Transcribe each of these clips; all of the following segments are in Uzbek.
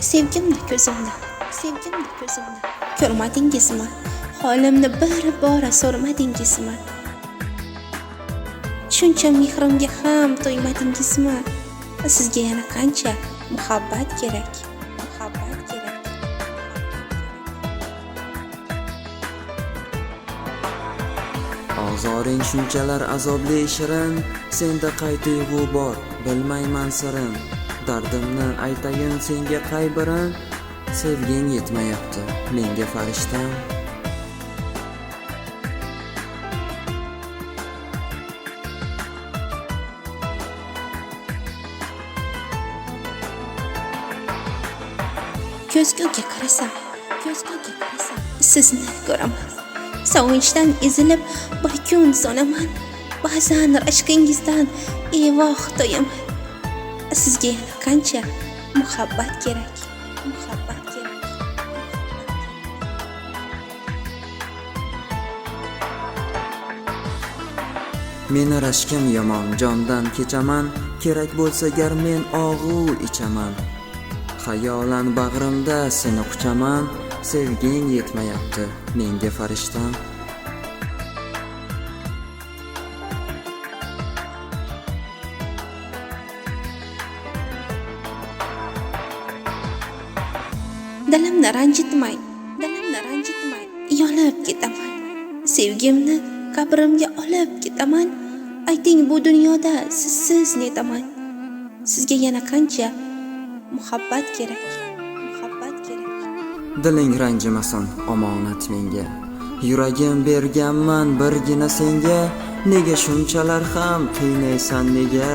Sevgimni ko'zimda, ko'rmadingizmi? Holimni bir bora so'ramadingizmi? Shuncha mehrimga ham to'ymadingizmi? Sizga yana qancha muhabbat kerak? Ozoring shunchalar azobli shirin, senda qay tuyg'u bor, bilmayman sirin. Dardimni aytayin senga qay birin, sevging yetmayapti menga farishtam. Ko'zguga qarasam, sizni ko'raman. Sog'inchdan ezilib bir kun so'naman. Ba'zan rashqingizdan evoh to'yaman. Sizga yana qancha muhabbat kerak? Meni rashkim yomon, jondan kechaman, kerak bo'lsa gar men og'u ichaman. Xayolan bag'rimda seni quchaman, sevging yetmayapti menga farishtam. Dilimni ranjitmang, yonib ketaman. Sevgimni qabrimga olib ketaman. Ayting, bu dunyoda sizsiz netaman? Sizga yana qancha muhabbat kerak? Diling ranjimasin, omonat menga. Yuragim berganman birgina senga. Nega shunchalar ham qiynaysan nega?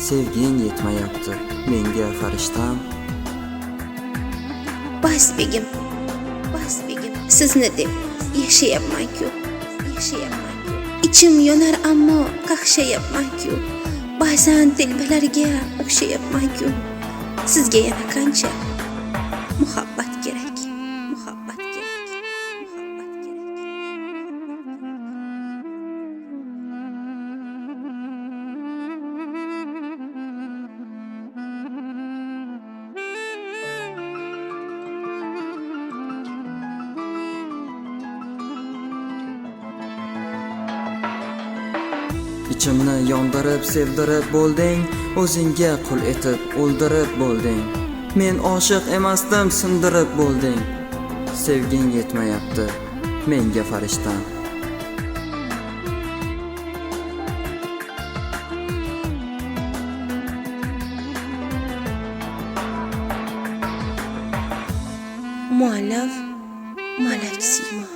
Sevging yetmayapti menga farishtam. Bas begim, sizni deb yashayapman-ku. Ichim yonar ammo qaqshayapman-ku. Ba'zan telbalarga o'xshayapman-ku. Sizga yana qancha muhabbat kerak? Ichimni yondirib, sevdirib bo'lding, o'zingga qul etib, o'ldirib bo'lding. Men oshiq emasdim, sindirib bo'lding. Sevging yetmayapti menga farishtam. Muallif Malak Simo.